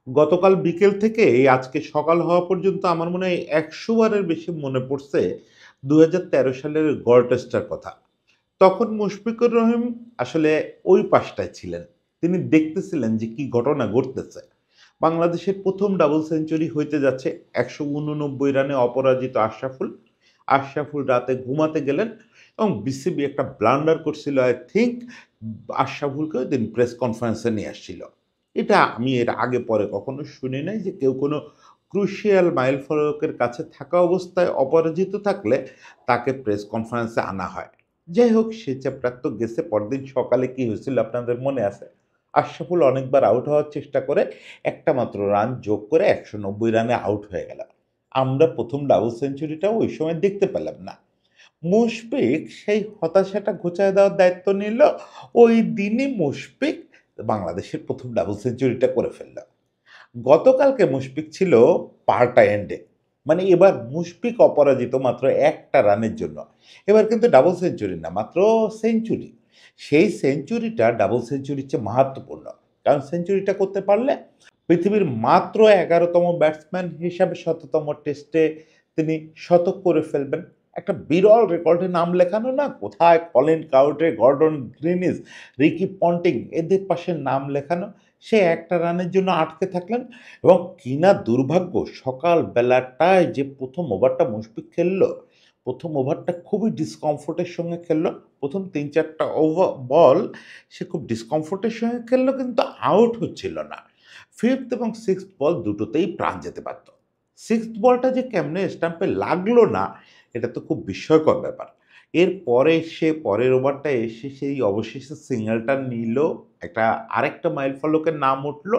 গতকাল বিকেল থেকে এই আজকে সকাল হওয়া পর্যন্ত আমার মনে হয় ১০০ বারের বেশি মনে পড়ছে ২০১৩ সালের গড় টেস্টার কথা। তখন মুশফিকুর রহিম আসলে ওই পাশটায় ছিলেন। তিনি দেখতেছিলেন যে কি ঘটনা ঘটতেছে। বাংলাদেশের ১ম ডাবল সেঞ্চুরি হইতে যাচ্ছে। ১৮৯ রানে অপরাজিত আশরাফুল। আশরাফুল রাতে ঘুমাতে গেলেন এবং বিসিবি একটা ব্লান্ডার করছিল আই থিংক আশরাফুলকে ওইদিন প্রেস কনফারেন্সে নিয়ে আসছিল। এটা আমি এর আগে পরে কখনো শুনি নাই যে কেউ কোনো ক্রুশিয়াল মাইলফলকের কাছে থাকা অবস্থায় অপরাজিত থাকলে তাকে প্রেস কনফারেন্সে আনা হয়। যাই হোক সে চ্যাপ্টার তো গেছে। পরদিন সকালে কি হয়েছিল আপনাদের মনে আছে? আশরাফুল অনেকবার আউট হওয়ার চেষ্টা করে একটা মাত্র রান যোগ করে ১৯০ রানে আউট হয়ে গেল। আমরা ১ম ডাবল সেঞ্চুরিটাও ওই সময় দেখতে পেলাম না। মুশফিক সেই হতাশাটা ঘুচায় দেওয়ার দায়িত্ব নিল। ওই দিনই মুশফিক বাংলাদেশের ১ম ডাবল সেঞ্চুরিটা করে ফেলল। গতকালকে মুশফিক ছিল পাল্টা এন্ডে। মানে এবার মুশফিক অপরাজিত মাত্র একটা রানের জন্য। এবার কিন্তু ডাবল সেঞ্চুরি না, মাত্র সেঞ্চুরি। সেই সেঞ্চুরিটা ডাবল সেঞ্চুরির চেয়ে মাহাত্ম্যপূর্ণ। কারণ সেঞ্চুরিটা করতে পারলে পৃথিবীর মাত্র ১১তম ব্যাটসম্যান হিসাবে শততম টেস্টে তিনি শতক করে ফেলবেন। একটা বিরল রেকর্ডে নাম লেখানো না? কোথায় Colin Cowdrey, Gordon Greenidge, Ricky Ponting এদের পাশে নাম লেখানো। সে একটা রানের জন্য আটকে থাকলেন এবং কি না দুর্ভাগ্য সকাল বেলাটায় যে ১ম ওভারটা মুশফিক খেলল, ১ম ওভারটা খুবই ডিসকমফোর্টের সঙ্গে খেলল। ১ম ৩-৪ টা বল সে খুব ডিসকমফোর্টের সঙ্গে খেলল কিন্তু আউট হচ্ছিল না। 5th এবং 6th বল দুটোতেই প্রাণ যেতে পারত। 6th বলটা যে কেমনে স্টাম্পে লাগলো না, এটা তো খুব বিস্ময়কর ব্যাপার। এরপরে সে পরের ওভারটায় এসে সেই অবশেষে সিঙ্গেলটা নিল। একটা আরেকটা মাইলফলকের নাম উঠল।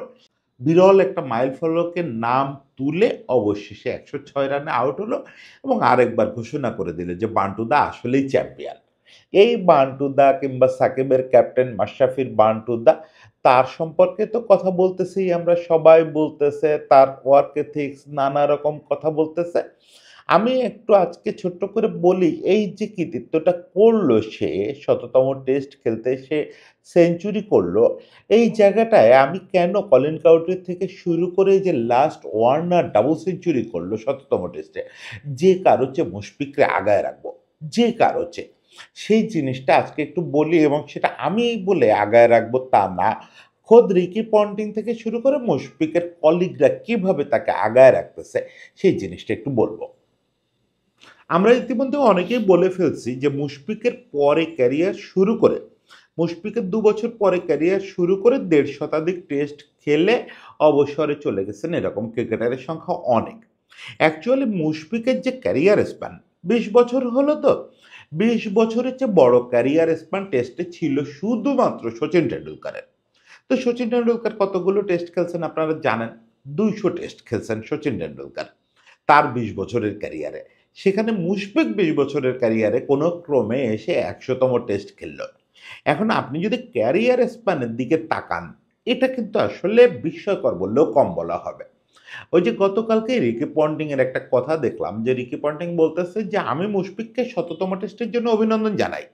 বিরল একটা মাইলফলকের নাম তুলে অবশেষে ১০৬ রানে আউট হলো এবং আরেকবার ঘোষণা করে দিল যে বান্টু দা আসলেই চ্যাম্পিয়ন। এই বান্টু দা কিংবা সাকিবের ক্যাপ্টেন মাশরাফির বান্টু দা, তার সম্পর্কে তো কথা বলতেছেই আমরা, সবাই বলতেছে, তার ওয়ার্ক এথিক্স নানা রকম কথা বলতেছে। আমি একটু আজকে ছোট্ট করে বলি, এই যে কৃতিত্বটা করলো সে, শততম টেস্ট খেলতে সে সেঞ্চুরি করলো, এই জায়গাটায় আমি কেন কলিন কাউটির থেকে শুরু করে যে লাস্ট ওয়ার্নার ডাবল সেঞ্চুরি করলো শততম টেস্টে, যে কারো চেয়ে মুশফিককে আগায় রাখবো, যে কারো চেয়ে, সেই জিনিসটা আজকে একটু বলি এবং সেটা আমি বলে আগায় রাখবো তা না। খোদ রিকি পন্টিং থেকে শুরু করে মুশফিকের কলিগরা কিভাবে তাকে আগায় রাখতেছে সেই জিনিসটা একটু বলবো। আমরা ইতিমধ্যে অনেকেই বলে ফেলছি যে মুশফিকের পরে ক্যারিয়ার শুরু করে, মুশফিকের ২ বছর পরে ক্যারিয়ার শুরু করে ১.৫ শতাধিক টেস্ট খেলে অবসরে চলে গেছেন এরকম ক্রিকেটারের সংখ্যা অনেক। অ্যাকচুয়ালি মুশফিকের যে ক্যারিয়ার স্প্যান ২০ বছর হলো তো, ২০ বছরের চেয়ে বড় ক্যারিয়ার স্প্যান টেস্টে ছিল শুধুমাত্র শচীন টেন্ডুলকারের। তো শচীন টেন্ডুলকার কতগুলো টেস্ট খেলছেন আপনারা জানেন। ২০০ টেস্ট খেলছেন শচীন টেন্ডুলকার তার ২০ বছরের ক্যারিয়ারে। সেখানে মুশফিক ২০ বছরের ক্যারিয়ারে কোনো ক্রমে এসে ১০০তম টেস্ট খেলল। এখন আপনি যদি ক্যারিয়ার স্প্যানের দিকে তাকান, এটা কিন্তু আসলে বিস্ময়কর বললেও কম বলা হবে। ওই যে গতকালকে রিকি পন্টিং এর একটা কথা দেখলাম যে রিকি পন্টিং বলতেছে যে আমি মুশফিককে শততম টেস্টের জন্য অভিনন্দন জানাই।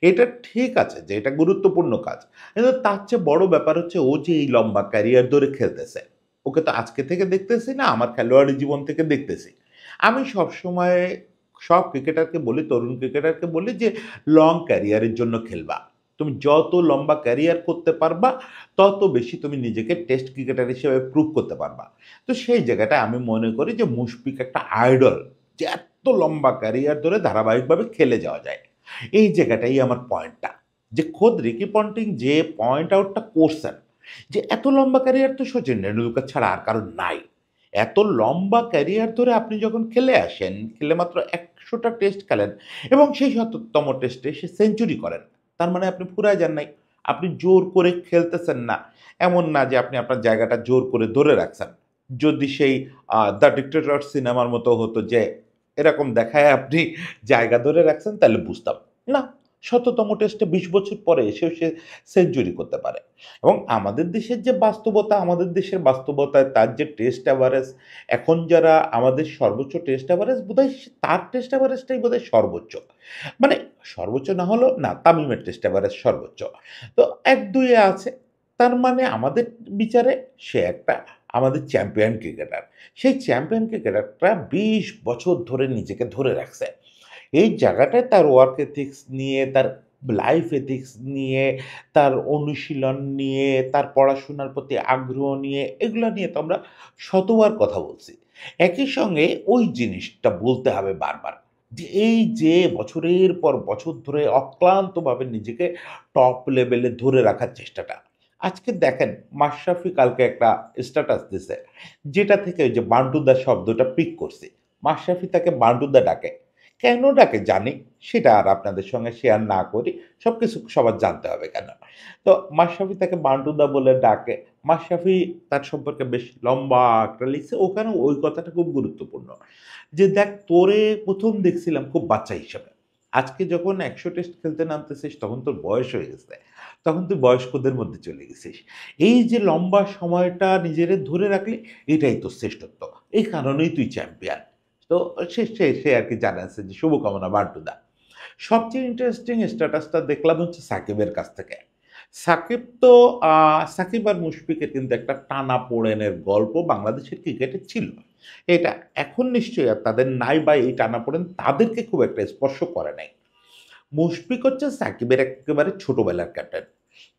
এটা ঠিক আছে যে এটা গুরুত্বপূর্ণ কাজ। কিন্তু তার চেয়ে বড় ব্যাপার হচ্ছে ও যে এই লম্বা ক্যারিয়ার ধরে খেলতেছে। ওকে তো আজকে থেকে দেখতেছি না, আমার খেলোয়াড়ি জীবন থেকে দেখতেছি। আমি সবসময় সব ক্রিকেটারকে বলি, তরুণ ক্রিকেটারকে বলি যে লং ক্যারিয়ারের জন্য খেলবা। তুমি যত লম্বা ক্যারিয়ার করতে পারবা, তত বেশি তুমি নিজেকে টেস্ট ক্রিকেটার হিসেবে প্রুভ করতে পারবা। তো সেই জায়গাটায় আমি মনে করি যে মুশফিক একটা আইডল, যে এত লম্বা ক্যারিয়ার ধরে ধারাবাহিকভাবে খেলে যাওয়া যায়। এই জায়গাটাই আমার পয়েন্টটা। যে খোদ রিকি পন্টিং যে পয়েন্ট আউটটা করছেন যে এত লম্বা ক্যারিয়ার তো শচীন টেন্ডুলকার ছাড়া আর কারো নাই। এত লম্বা ক্যারিয়ার ধরে আপনি যখন খেলে আসেন, খেলে মাত্র ১০০টা টেস্ট খেলেন এবং সেই ৭০তম টেস্টে সে সেঞ্চুরি করেন। তার মানে আপনি ফুরায় যান নাই। আপনি জোর করে খেলতেছেন না। এমন না যে আপনি আপনার জায়গাটা জোর করে ধরে রাখছেন। যদি সেই 'দ্য ডিক্টেটর' সিনেমার মতো হতো যে এরকম দেখায় আপনি জায়গা ধরে রাখছেন তাহলে বুঝতাম। না, শততম টেস্টে ২০ বছর পরে এসেও সে সেঞ্চুরি করতে পারে। এবং আমাদের দেশের যে বাস্তবতা, আমাদের দেশের বাস্তবতায় তার যে টেস্ট এভারেজ, এখন যারা আমাদের সর্বোচ্চ টেস্ট এভারেজ বোধহয় তার টেস্ট এভারেজটাই বোধহয় সর্বোচ্চ। মানে সর্বোচ্চ না হলেও না, তামিমের টেস্ট এভারেজ সর্বোচ্চ। তো ১-২ এ আছে। তার মানে আমাদের বিচারে সে একটা আমাদের চ্যাম্পিয়ন ক্রিকেটার। সেই চ্যাম্পিয়ন ক্রিকেটারটা ২০ বছর ধরে নিজেকে ধরে রাখছে। এই জায়গাটায় তার ওয়ার্ক এথিক্স নিয়ে, তার লাইফ এথিক্স নিয়ে, তার অনুশীলন নিয়ে, তার পড়াশোনার প্রতি আগ্রহ নিয়ে, এগুলা নিয়ে তো আমরা শতবার কথা বলছি। একই সঙ্গে ওই জিনিসটা বলতে হবে বারবার যে, এই যে বছরের পর বছর ধরে অক্লান্তভাবে নিজেকে টপ লেভেলে ধরে রাখার চেষ্টাটা। আজকে দেখেন মাশরাফি কালকে একটা স্ট্যাটাস দিছে, যেটা থেকে ওই যে বান্টুদা শব্দটা পিক করছি। মাশরাফি তাকে বান্টুদা ডাকে। কেন ডাকে জানি, সেটা আর আপনাদের সঙ্গে শেয়ার না করি। সবকিছু সবার জানতে হবে কেন? তো মাশরাফি তাকে বান্টুদা বলে ডাকে। মাশরাফি তার সম্পর্কে বেশ লম্বা একটা লিখছে। ওখানে ওই কথাটা খুব গুরুত্বপূর্ণ। যে দেখ তোরে ১ম দেখছিলাম খুব বাচ্চা হিসেবে। আজকে যখন ১০০ টেস্ট খেলতে নামতেছিস তখন তোর বয়স হয়ে গেছে। তখন তুই বয়স্কদের মধ্যে চলে গেছিস। এই যে লম্বা সময়টা নিজেরে ধরে রাখলি, এটাই তোর শ্রেষ্ঠত্ব। এই কারণেই তুই চ্যাম্পিয়ন। তো সে আরকি জানাচ্ছে যে শুভকামনা বান্টুদা। সবচেয়ে ইন্টারেস্টিং স্ট্যাটাসটা দেখলাম হচ্ছে সাকিবের কাছ থেকে। সাকিব তো আ সাকিব আর মুশফিকের কিন্তু একটা টানাপোড়েনের গল্প বাংলাদেশের ক্রিকেটে ছিল। এটা এখন নিশ্চয়ই আর তাদের নাই বা এই টানাপোড়েন তাদেরকে খুব একটা স্পর্শ করে নাই। মুশফিক হচ্ছে সাকিবের এক্কেবারে ছোটবেলার ক্যাপ্টেন।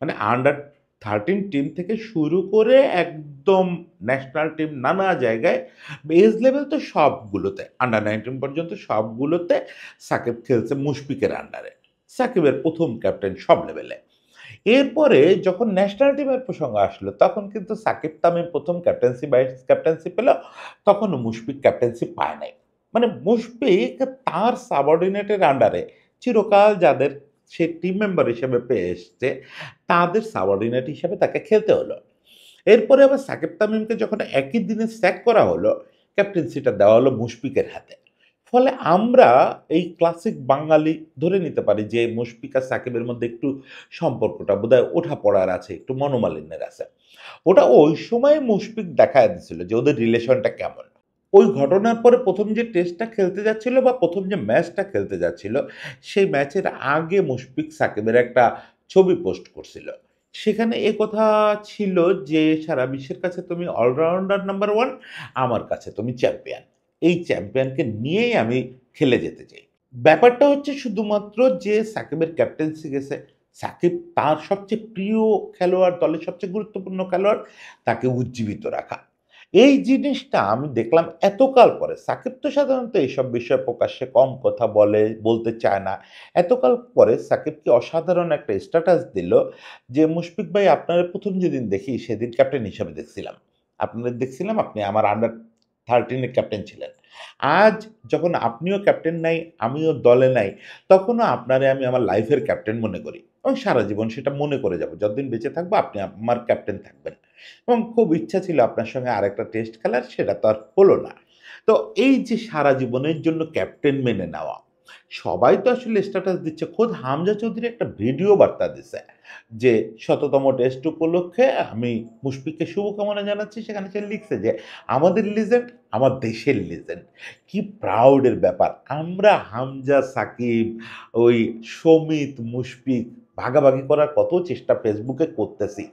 মানে আন্ডার 13 টিম থেকে শুরু করে একদম ন্যাশনাল টিম নানা জায়গায় এজ লেভেল তো সবগুলোতে, আন্ডার 19 পর্যন্ত সবগুলোতে সাকিব খেলছে মুশফিকের আন্ডারে। সাকিবের ১ম ক্যাপ্টেন সব লেভেলে। এরপরে যখন ন্যাশনাল টিমের প্রসঙ্গ আসলো, তখন কিন্তু সাকিব তামিম ১ম ক্যাপ্টেন্সি, ভাইস ক্যাপ্টেন্সি পেল। তখনও মুশফিক ক্যাপ্টেন্সি পায় নাই। মানে মুশফিক তার সাবঅর্ডিনেটের আন্ডারে চিরকাল যাদের সে টিম মেম্বার হিসেবে পেয়ে এসছে, তাদের সাবঅর্ডিনেট হিসেবে তাকে খেলতে হলো। এরপরে আবার সাকিব তামিমকে যখন একই দিনে স্যাক করা হলো, ক্যাপ্টেন্সিটা দেওয়া হলো মুশফিকের হাতে। ফলে আমরা এই ক্লাসিক বাঙালি ধরে নিতে পারি যে মুশফিক আর সাকিবের মধ্যে একটু সম্পর্কটা বোধহয় ওঠাপড়ার আছে, একটু মনোমালিন্যের আছে। ওটা ওই সময়ে মুশফিক দেখায় দিছিল যে ওদের রিলেশনটা কেমন। ওই ঘটনার পরে ১ম যে টেস্টটা খেলতে যাচ্ছিল বা ১ম যে ম্যাচটা খেলতে যাচ্ছিল, সেই ম্যাচের আগে মুশফিক সাকিবের একটা ছবি পোস্ট করছিল। সেখানে কথা ছিল যে, "সারা বিশ্বের কাছে তুমি অলরাউন্ডার নাম্বার 1, আমার কাছে তুমি চ্যাম্পিয়ন। এই চ্যাম্পিয়নকে নিয়েই আমি খেলে যেতে চাই।" ব্যাপারটা হচ্ছে শুধুমাত্র যে সাকিবের ক্যাপ্টেন্সি গেছে, সাকিব তার সবচেয়ে প্রিয় খেলোয়াড়, দলের সবচেয়ে গুরুত্বপূর্ণ খেলোয়াড়, তাকে উজ্জীবিত রাখা। এই জিনিসটা আমি দেখলাম এতকাল পরে। সাকিব তো সাধারণত এইসব বিষয়ে প্রকাশ্যে কম কথা বলে, বলতে চায় না। এতকাল পরে সাকিব কি অসাধারণ একটা স্ট্যাটাস দিল যে, "মুশফিক ভাই আপনারে ১ম যেদিন দেখি সেদিন ক্যাপ্টেন হিসেবে দেখছিলাম। আপনারে দেখছিলাম আপনি আমার আন্ডার 13 এর ক্যাপ্টেন ছিলেন। আজ যখন আপনিও ক্যাপ্টেন নাই, আমিও দলে নাই, তখনও আপনারে আমি আমার লাইফের ক্যাপ্টেন মনে করি এবং সারা জীবন সেটা মনে করে যাব। যতদিন বেঁচে থাকবো আপনি আমার ক্যাপ্টেন থাকবেন।" এবং খুব ইচ্ছা ছিল আপনার সঙ্গে আরেকটা টেস্ট খেলার, সেটা তো আর হলো না। তো এই যে সারা জীবনের জন্য ক্যাপ্টেন মেনে নেওয়া, সবাই তো আসলে স্ট্যাটাস দিচ্ছে। খোদ হামজা চৌধুরী একটা ভিডিও বার্তা দিছে যে, "শততম টেস্ট উপলক্ষে আমি মুশফিককে শুভকামনা জানাচ্ছি।" সেখানে সে লিখছে যে, "আমাদের লিজেন্ড, আমার দেশের লিজেন্ড।" কি প্রাউড এর ব্যাপার। আমরা হামজা, সাকিব, ওই সমিত, মুশফিক ভাগাভাগি করার কত চেষ্টা ফেসবুকে করতেছি।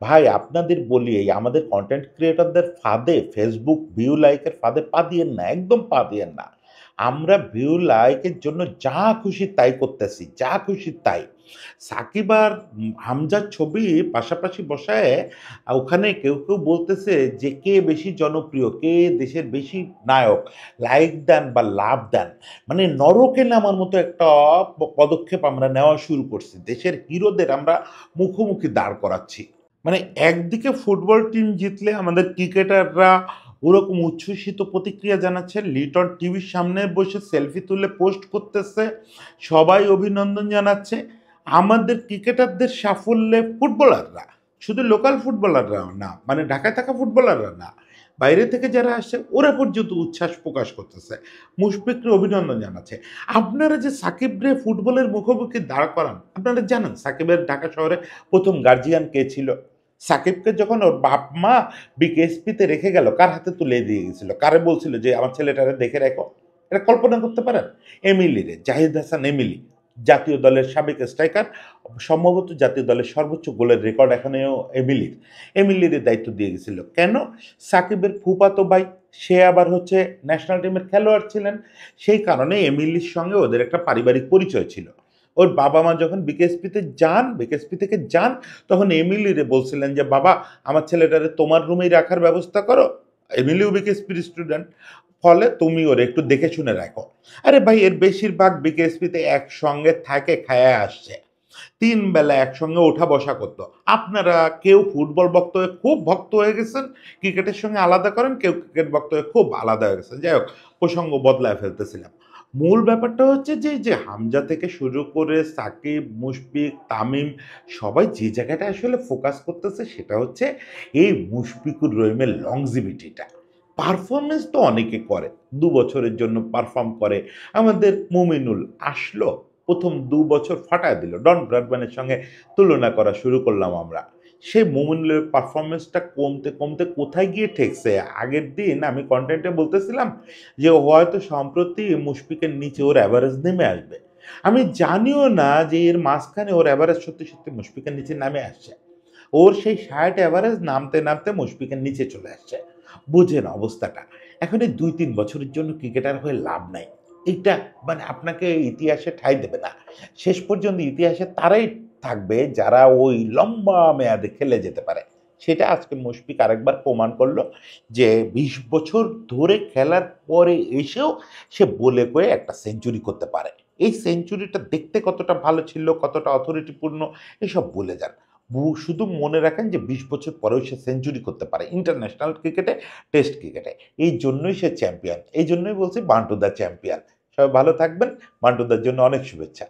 ভাই আপনাদের বলি এই আমাদের কনটেন্ট ক্রিয়েটরদের ফাঁদে ফেসবুক ভিউ লাইকের ফাঁদে পা দিয়েন না, একদম পা দিয়েন না। আমরা ভিউ লাইকের জন্য যা খুশি তাই করতেছি, যা খুশি তাই। সাকিব আর হামজার ছবি পাশাপাশি বসায়ে ওখানে কেউ বলতেছে যে কে বেশি জনপ্রিয়, কে দেশের বেশি নায়ক, লাইক দেন বা লাভ দেন। মানে নরকে নামার মতো একটা পদক্ষেপ আমরা নেওয়া শুরু করছি। দেশের হিরোদের আমরা মুখোমুখি দাঁড় করাচ্ছি। মানে একদিকে ফুটবল টিম জিতলে আমাদের ক্রিকেটাররা ওরকম উচ্ছ্বসিত প্রতিক্রিয়া জানাচ্ছে। লিটন টিভির সামনে বসে সেলফি তুলে পোস্ট করতেছে। সবাই অভিনন্দন জানাচ্ছে। আমাদের ক্রিকেটারদের সাফল্যে ফুটবলাররা, শুধু লোকাল ফুটবলাররাও না, মানে ঢাকায় থাকা ফুটবলাররা না, বাইরে থেকে যারা আসছে ওরা পর্যন্ত উচ্ছ্বাস প্রকাশ করতেছে। মুশফিকরে অভিনন্দন জানাচ্ছে। আপনারা যে সাকিবরে ফুটবলের মুখোমুখি দাঁড় করান, আপনারা জানেন সাকিবের ঢাকা শহরে ১ম গার্জিয়ান কে ছিল? সাকিবকে যখন ওর বাপ-মা বিকেএসপিতে রেখে গেল, কার হাতে তুলে দিয়ে গেছিল? কারে বলছিল যে, "আমার ছেলেটারে দেখে রাখো"? এটা কল্পনা করতে পারেন? এমিলিরে, জাহিদ হাসান এমিলি। জাতীয় দলের সাবেক স্ট্রাইকার, সম্ভবত জাতীয় দলের সর্বোচ্চ গোলের রেকর্ড এখানেও এমিলির দায়িত্ব দিয়ে গেছিল কেন? সাকিবের ফুফাতো ভাই, সে আবার হচ্ছে ন্যাশনাল টিমের খেলোয়াড় ছিলেন, সেই কারণে এমিলির সঙ্গে ওদের একটা পারিবারিক পরিচয় ছিল। ওর বাবা মা যখন বিকেএসপি থেকে যান, তখন এমিলিরে বলছিলেন যে বাবা আমার ছেলেটারে তোমার রুমেই রাখার ব্যবস্থা করো, এমিলিও বিকেএসপির স্টুডেন্ট, ফলে তুমি ওর একটু দেখে শুনে রাখো। আরে ভাই, এর বেশিরভাগ বিকেএসপিতে একসঙ্গে থাকে, খায়া আসছে, ৩ বেলা একসঙ্গে ওঠা বসা করতো। আপনারা কেউ ফুটবল ভক্ত হয়ে খুব ভক্ত হয়ে গেছেন, ক্রিকেটের সঙ্গে আলাদা করেন, কেউ ক্রিকেট ভক্ত হয়ে খুব আলাদা হয়ে গেছেন। যাই হোক, প্রসঙ্গ বদলায় ফেলতেছিলাম। মূল ব্যাপারটা হচ্ছে যে হামজা থেকে শুরু করে সাকিব, মুশফিক, তামিম, সবাই যে জায়গাটা আসলে ফোকাস করতেছে সেটা হচ্ছে এই মুশফিকুর রহিমের লংজিভিটিটা। পারফরমেন্স তো অনেকে করে, ২ বছরের জন্য পারফর্ম করে। আমাদের মুমিনুল আসলো, প্রথম ২ বছর ফাটায় দিল, ডন ব্র্যাডম্যানের সঙ্গে তুলনা করা শুরু করলাম আমরা। সেই মুমিনুলের পারফরমেন্সটা কমতে কমতে কোথায় গিয়ে ঠেকছে? আগের দিন আমি কন্টেন্টে বলতেছিলাম যে হয়তো সম্প্রতি মুশফিকের নিচে ওর অ্যাভারেজ নেমে আসবে। আমি জানিও না যে এর মাঝখানে ওর অ্যাভারেজ সত্যি সত্যি মুশফিকের নিচে নামে আসছে। ওর সেই ৬০ অ্যাভারেজ নামতে নামতে মুশফিকের নিচে চলে আসছে। বুঝেন অবস্থাটা। এখন এই ২-৩ বছরের জন্য ক্রিকেটার হয়ে লাভ নাই। এইটা মানে আপনাকে ইতিহাসে ঠাঁই দেবে না। শেষ পর্যন্ত ইতিহাসে তারাই থাকবে যারা ওই লম্বা মেয়াদে খেলে যেতে পারে। সেটা আজকে মুশফিক আরেকবার প্রমাণ করল যে ২০ বছর ধরে খেলার পরে এসেও সে বলে কয়ে একটা সেঞ্চুরি করতে পারে। এই সেঞ্চুরিটা দেখতে কতটা ভালো ছিল, কতটা অথরিটিপূর্ণ, এসব ভুলে যান। শুধু মনে রাখেন যে ২০ বছর পরেও সে সেঞ্চুরি করতে পারে ইন্টারন্যাশনাল ক্রিকেটে, টেস্ট ক্রিকেটে। এই জন্যই সে চ্যাম্পিয়ন। এই জন্যই বলছি বান্টু দ্য চ্যাম্পিয়ন। সবাই ভালো থাকবেন। বান্টু দার জন্য অনেক শুভেচ্ছা।